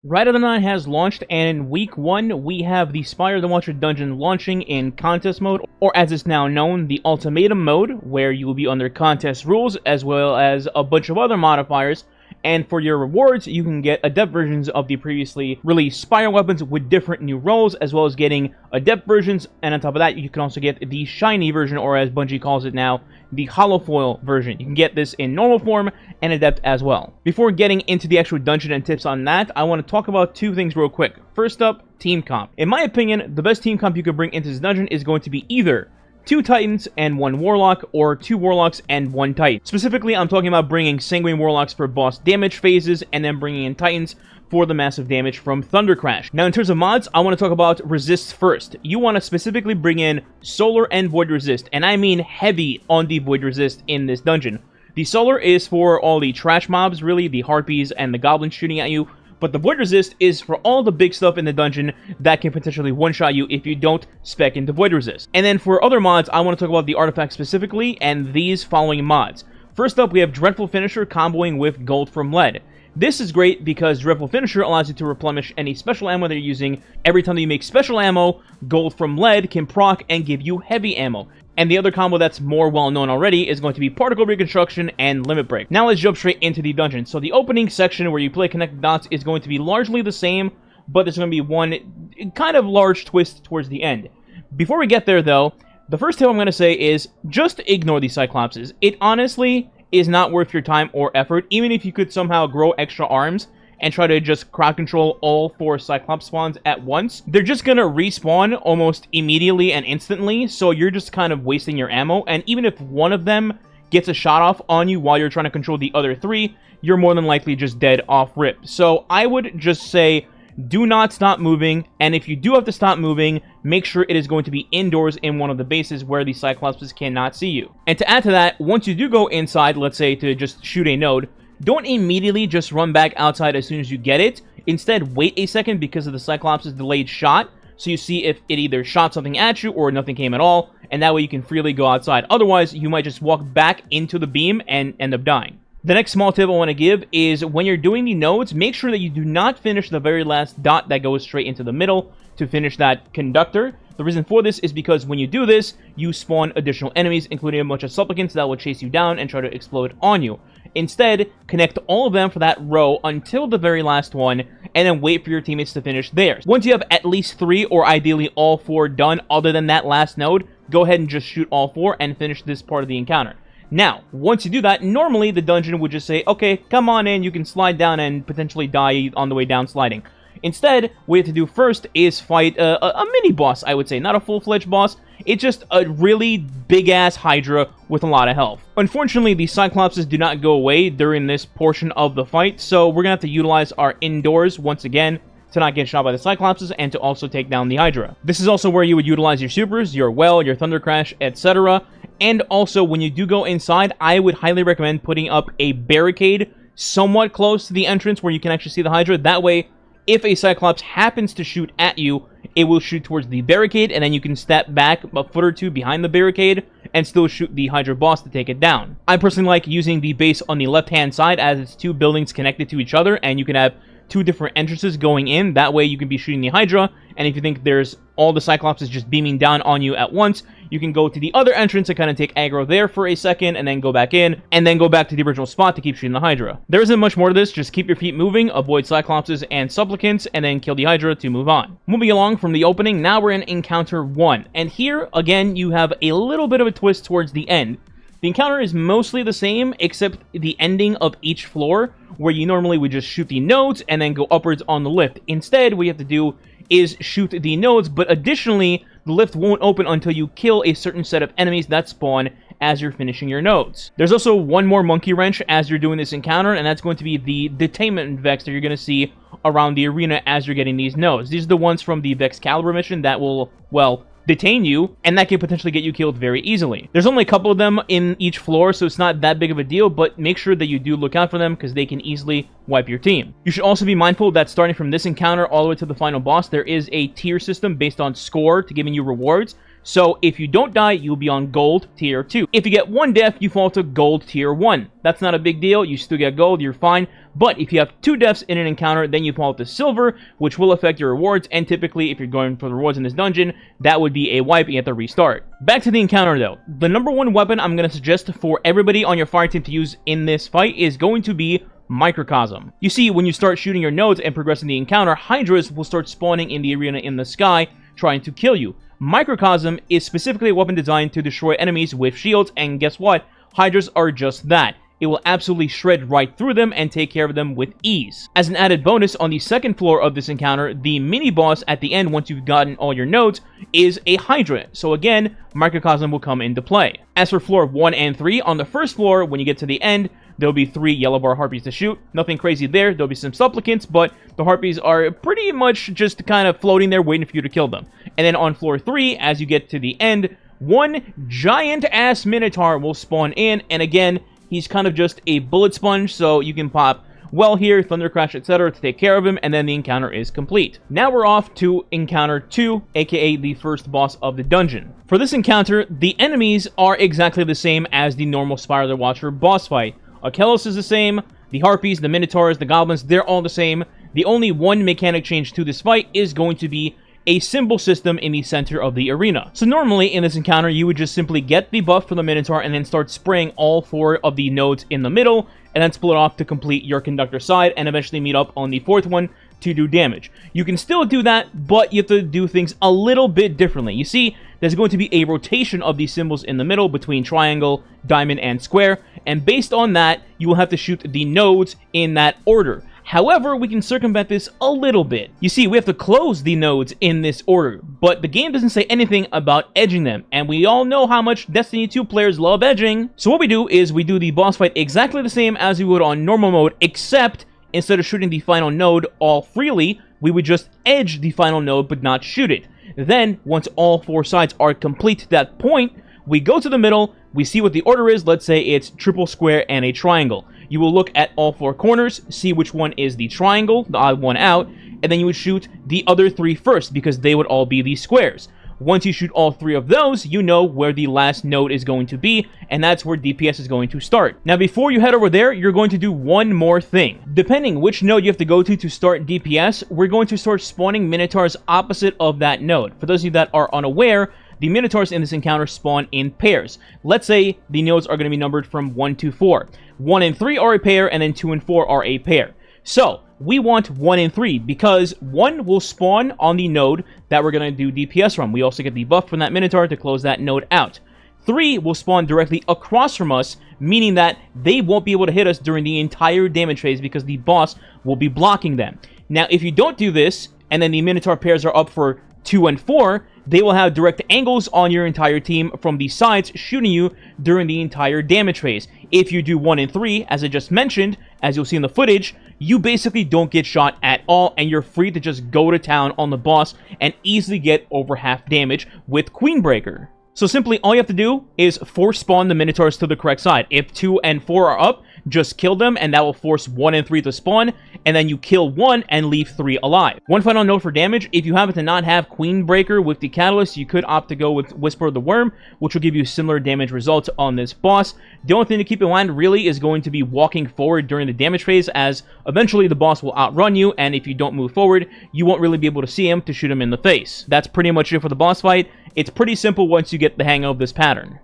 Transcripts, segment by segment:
Rite of the Nine has launched, and in week 1, we have the Spire the Watcher dungeon launching in contest mode, or as it's now known, the Ultimatum mode, where you will be under contest rules, as well as a bunch of other modifiers. And for your rewards, you can get adept versions of the previously released Spire weapons with different new roles, as well as getting adept versions, and on top of that, you can also get the shiny version, or as Bungie calls it now, the holofoil version. You can get this in normal form and adept as well. Before getting into the actual dungeon and tips on that, I want to talk about two things real quick. First up, team comp. In my opinion, the best team comp you could bring into this dungeon is going to be either 2 Titans and 1 Warlock, or 2 Warlocks and 1 Titan. Specifically, I'm talking about bringing Sanguine Warlocks for boss damage phases, and then bringing in Titans for the massive damage from Thunder Crash. Now, in terms of mods, I want to talk about resists first. You want to specifically bring in Solar and Void Resist, and I mean heavy on the Void Resist in this dungeon. The Solar is for all the trash mobs, really, the Harpies and the Goblins shooting at you, but the Void Resist is for all the big stuff in the dungeon that can potentially one-shot you if you don't spec into Void Resist. And then for other mods, I want to talk about the artifacts specifically, and these following mods. First up, we have Dreadful Finisher comboing with Gold from Lead. This is great because Dreadful Finisher allows you to replenish any special ammo that you're using. Every time that you make special ammo, Gold from Lead can proc and give you heavy ammo. And the other combo that's more well-known already is going to be Particle Reconstruction and Limit Break. Now let's jump straight into the dungeon. So the opening section where you play Connected Dots is going to be largely the same, but there's going to be one kind of large twist towards the end. Before we get there, though, the first tip I'm going to say is just ignore these Cyclopses. It honestly is not worth your time or effort, even if you could somehow grow extra arms and try to just crowd control all 4 Cyclops spawns at once. They're just gonna respawn almost immediately and instantly, so you're just kind of wasting your ammo, and even if one of them gets a shot off on you while you're trying to control the other 3, you're more than likely just dead off rip. So I would just say, do not stop moving, and if you do have to stop moving, make sure it is going to be indoors in one of the bases where the Cyclopses cannot see you. And to add to that, once you do go inside, let's say to just shoot a node, don't immediately just run back outside as soon as you get it. Instead, wait a second because of the Cyclops' delayed shot, so you see if it either shot something at you or nothing came at all, and that way you can freely go outside. Otherwise, you might just walk back into the beam and end up dying. The next small tip I want to give is when you're doing the nodes, make sure that you do not finish the very last dot that goes straight into the middle to finish that conductor. The reason for this is because when you do this, you spawn additional enemies, including a bunch of supplicants that will chase you down and try to explode on you. Instead, connect all of them for that row until the very last one, and then wait for your teammates to finish theirs. Once you have at least 3, or ideally all 4 done other than that last node, go ahead and just shoot all 4 and finish this part of the encounter. Now, once you do that, normally the dungeon would just say, okay, come on in, you can slide down and potentially die on the way down sliding. Instead, what you have to do first is fight a mini-boss, I would say. Not a full-fledged boss. It's just a really big-ass Hydra with a lot of health. Unfortunately, the Cyclopses do not go away during this portion of the fight, so we're going to have to utilize our indoors once again to not get shot by the Cyclopses and to also take down the Hydra. This is also where you would utilize your supers, your well, your Thunder Crash, etc. And also, when you do go inside, I would highly recommend putting up a barricade somewhat close to the entrance where you can actually see the Hydra. That way, if a Cyclops happens to shoot at you, it will shoot towards the barricade, and then you can step back a foot or 2 behind the barricade and still shoot the Hydra boss to take it down. I personally like using the base on the left-hand side as it's 2 buildings connected to each other, and you can have 2 different entrances going in. That way you can be shooting the Hydra, and if you think there's all the Cyclopses just beaming down on you at once, you can go to the other entrance and kind of take aggro there for a second, and then go back in, and then go back to the original spot to keep shooting the Hydra. There isn't much more to this, just keep your feet moving, avoid Cyclopses and Supplicants, and then kill the Hydra to move on. Moving along from the opening, now we're in Encounter 1, and here, again, you have a little bit of a twist towards the end. The encounter is mostly the same, except the ending of each floor, where you normally would just shoot the nodes and then go upwards on the lift. Instead, what you have to do is shoot the nodes, but additionally, the lift won't open until you kill a certain set of enemies that spawn as you're finishing your nodes. There's also one more monkey wrench as you're doing this encounter, and that's going to be the detainment Vex that you're going to see around the arena as you're getting these nodes. These are the ones from the Vexcalibur mission that will, well, detain you, and that can potentially get you killed very easily. There's only a couple of them in each floor, so it's not that big of a deal, but make sure that you do look out for them because they can easily wipe your team. You should also be mindful that starting from this encounter all the way to the final boss, there is a tier system based on score to giving you rewards. So if you don't die, you'll be on gold tier 2. If you get 1 death, you fall to gold tier 1. That's not a big deal. You still get gold, you're fine. But if you have 2 deaths in an encounter, then you fall to silver, which will affect your rewards, and typically, if you're going for the rewards in this dungeon, that would be a wipe, you have to restart. Back to the encounter though. The number 1 weapon I'm going to suggest for everybody on your fire team to use in this fight is going to be Microcosm. You see, when you start shooting your nodes and progressing the encounter, Hydras will start spawning in the arena in the sky, trying to kill you. Microcosm is specifically a weapon designed to destroy enemies with shields, and guess what? Hydras are just that. It will absolutely shred right through them and take care of them with ease. As an added bonus, on the second floor of this encounter, the mini-boss at the end, once you've gotten all your nodes, is a Hydra. So again, Microcosm will come into play. As for floor 1 and 3, on the first floor, when you get to the end, there'll be 3 yellow bar harpies to shoot. Nothing crazy there. There'll be some supplicants, but the harpies are pretty much just kind of floating there waiting for you to kill them. And then on floor 3, as you get to the end, 1 giant-ass Minotaur will spawn in, and again, he's kind of just a bullet sponge, so you can pop Well here, Thunder Crash, etc. to take care of him, and then the encounter is complete. Now we're off to Encounter 2, aka the first boss of the dungeon. For this encounter, the enemies are exactly the same as the normal Spire the Watcher boss fight. Akelos is the same, the Harpies, the Minotaurs, the Goblins, they're all the same. The only one mechanic change to this fight is going to be a symbol system in the center of the arena. So normally in this encounter, you would just simply get the buff for the Minotaur and then start spraying all 4 of the nodes in the middle, and then split off to complete your conductor side, and eventually meet up on the 4th one to do damage. You can still do that, but you have to do things a little bit differently. You see, there's going to be a rotation of these symbols in the middle between triangle, diamond, and square, and based on that, you will have to shoot the nodes in that order. However, we can circumvent this a little bit. You see, we have to close the nodes in this order, but the game doesn't say anything about edging them, and we all know how much Destiny 2 players love edging. So what we do is we do the boss fight exactly the same as we would on normal mode, except instead of shooting the final node all freely, we would just edge the final node but not shoot it. Then, once all 4 sides are complete to that point, we go to the middle, we see what the order is. Let's say it's triple square and a triangle. You will look at all 4 corners, see which one is the triangle, the odd one out, and then you would shoot the other 3 first, because they would all be the squares. Once you shoot all 3 of those, you know where the last node is going to be, and that's where DPS is going to start. Now, before you head over there, you're going to do one more thing. Depending which node you have to go to start DPS, we're going to start spawning Minotaurs opposite of that node. For those of you that are unaware, the Minotaurs in this encounter spawn in pairs. Let's say the nodes are going to be numbered from 1 to 4. 1 and 3 are a pair, and then 2 and 4 are a pair. So, we want 1 and 3, because 1 will spawn on the node that we're going to do DPS from. We also get the buff from that Minotaur to close that node out. 3 will spawn directly across from us, meaning that they won't be able to hit us during the entire damage phase because the boss will be blocking them. Now, if you don't do this, and then the Minotaur pairs are up for 2 and 4, they will have direct angles on your entire team from the sides, shooting you during the entire damage phase. If you do 1 and 3, as I just mentioned, as you'll see in the footage, you basically don't get shot at all, and you're free to just go to town on the boss and easily get over half damage with Queenbreaker. So simply, all you have to do is force spawn the Minotaurs to the correct side. If 2 and 4 are up, just kill them, and that will force 1 and 3 to spawn, and then you kill 1 and leave 3 alive. One final note for damage: if you happen to not have Queenbreaker with the Catalyst, you could opt to go with Whisper of the Worm, which will give you similar damage results on this boss. The only thing to keep in mind really is going to be walking forward during the damage phase, as eventually the boss will outrun you, and if you don't move forward, you won't really be able to see him to shoot him in the face. That's pretty much it for the boss fight. It's pretty simple once you get the hang of this pattern.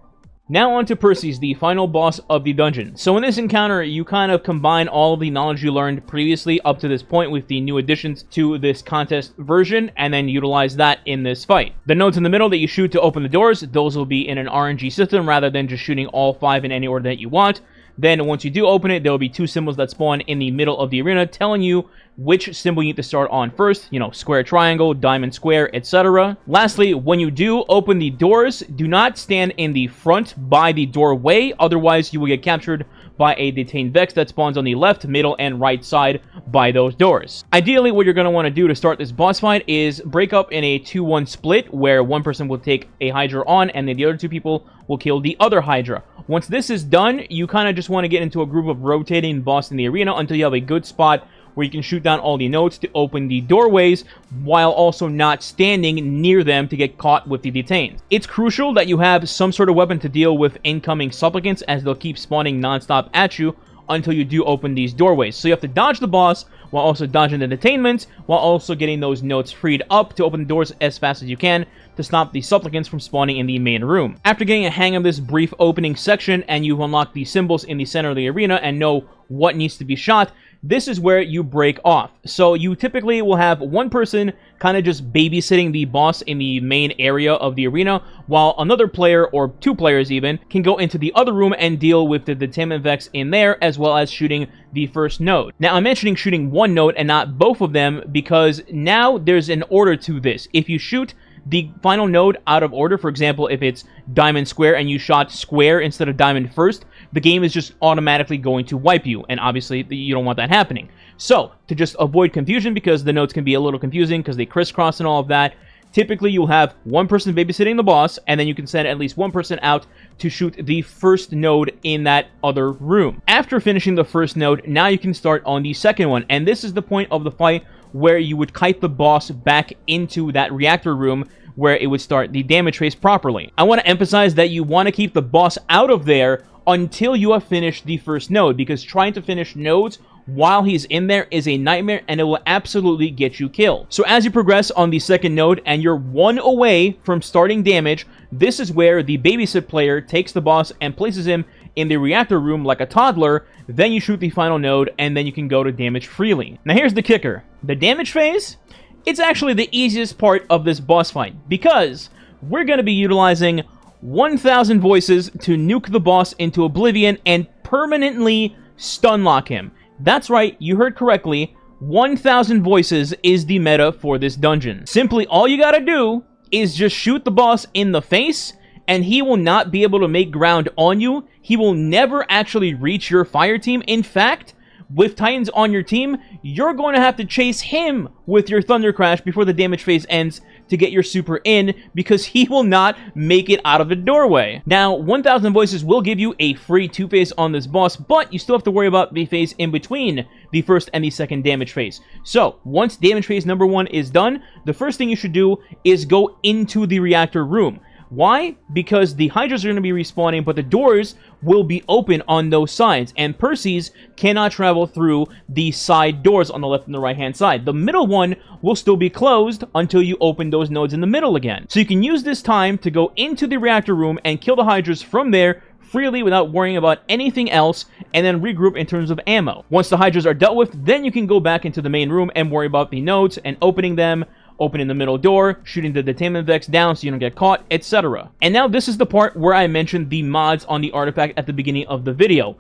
Now on to Perseus, the final boss of the dungeon. So in this encounter, you kind of combine all of the knowledge you learned previously up to this point with the new additions to this contest version, and then utilize that in this fight. The nodes in the middle that you shoot to open the doors, those will be in an RNG system rather than just shooting all 5 in any order that you want. Then once you do open it, there will be 2 symbols that spawn in the middle of the arena telling you which symbol you need to start on first. You know, square, triangle, diamond, square, etc. Lastly, when you do open the doors, do not stand in the front by the doorway, otherwise you will get captured by a detained Vex that spawns on the left, middle, and right side by those doors. Ideally, what you're going to want to do to start this boss fight is break up in a 2-1 split, where one person will take a Hydra on, and then the other 2 people will kill the other Hydra. Once this is done, you kind of just want to get into a group of rotating boss in the arena until you have a good spot where you can shoot down all the nodes to open the doorways, while also not standing near them to get caught with the detained. It's crucial that you have some sort of weapon to deal with incoming supplicants, as they'll keep spawning non-stop at you. until you do open these doorways. So you have to dodge the boss while also dodging the detainment, while also getting those nodes freed up to open the doors as fast as you can to stop the supplicants from spawning in the main room. After getting a hang of this brief opening section and you've unlocked the symbols in the center of the arena and know what needs to be shot, this is where you break off. So you typically will have one person kind of just babysitting the boss in the main area of the arena, while another player, or two players even, can go into the other room and deal with the detainment vex in there, as well as shooting the first node. Now, I'm mentioning shooting one node and not both of them because now there's an order to this. If you shoot the final node out of order, for example, if it's diamond square and you shot square instead of diamond first, the game is just automatically going to wipe you, and obviously you don't want that happening. So, to just avoid confusion, because the nodes can be a little confusing because they crisscross and all of that, typically you'll have one person babysitting the boss, and then you can send at least one person out to shoot the first node in that other room. After finishing the first node, now you can start on the second one, and this is the point of the fight where you would kite the boss back into that reactor room where it would start the damage phase properly. I want to emphasize that you want to keep the boss out of there until you have finished the first node, because trying to finish nodes while he's in there is a nightmare and it will absolutely get you killed. So as you progress on the second node and you're one away from starting damage, this is where the babysit player takes the boss and places him in the reactor room like a toddler. Then you shoot the final node and then you can go to damage freely. Now here's the kicker. The damage phase, it's actually the easiest part of this boss fight, because we're going to be utilizing 1,000 voices to nuke the boss into oblivion and permanently stun lock him. That's right, you heard correctly, 1,000 voices is the meta for this dungeon. Simply all you gotta do is just shoot the boss in the face, and he will not be able to make ground on you. He will never actually reach your fire team. In fact, with Titans on your team, you're going to have to chase him with your Thunder Crash before the damage phase ends to get your super in, because he will not make it out of the doorway. Now, 1,000 voices will give you a free 2-phase on this boss, but you still have to worry about the phase in between the first and the second damage phase. So, once damage phase number 1 is done, the first thing you should do is go into the reactor room. Why? Because the Hydras are going to be respawning, but the doors will be open on those sides, and Percy's cannot travel through the side doors on the left and the right hand side. The middle one will still be closed until you open those nodes in the middle again. So you can use this time to go into the reactor room and kill the Hydras from there freely without worrying about anything else, and then regroup in terms of ammo. Once the Hydras are dealt with, then you can go back into the main room and worry about the nodes and opening them, opening the middle door, shooting the detainment vex down so you don't get caught, etc. And now this is the part where I mentioned the mods on the artifact at the beginning of the video.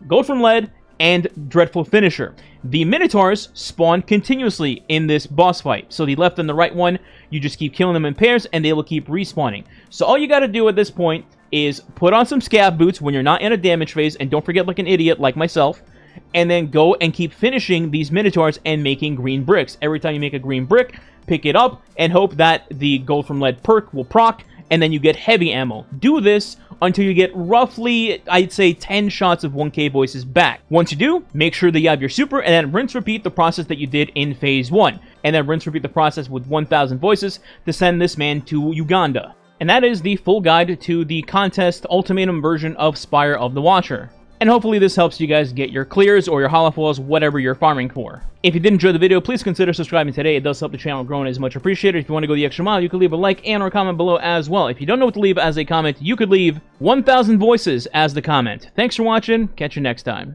Gold from Lead and Dreadful Finisher. The Minotaurs spawn continuously in this boss fight. So the left and the right one, you just keep killing them in pairs and they will keep respawning. So all you gotta do at this point is put on some scab boots when you're not in a damage phase, and don't forget like an idiot like myself, and then go and keep finishing these Minotaurs and making green bricks. Every time you make a green brick, pick it up and hope that the Gold from Lead perk will proc, and then you get heavy ammo. Do this until you get roughly, I'd say, 10 shots of 1k voices back. Once you do, make sure that you have your super, and then rinse repeat the process that you did in phase 1. And then rinse repeat the process with 1,000 voices to send this man to Uganda. And that is the full guide to the contest ultimatum version of Spire of the Watcher. And hopefully this helps you guys get your clears or your holofalls, whatever you're farming for. If you did enjoy the video, please consider subscribing today. It does help the channel grow and is much appreciated. If you want to go the extra mile, you can leave a like and or comment below as well. If you don't know what to leave as a comment, you could leave 1,000 voices as the comment. Thanks for watching. Catch you next time.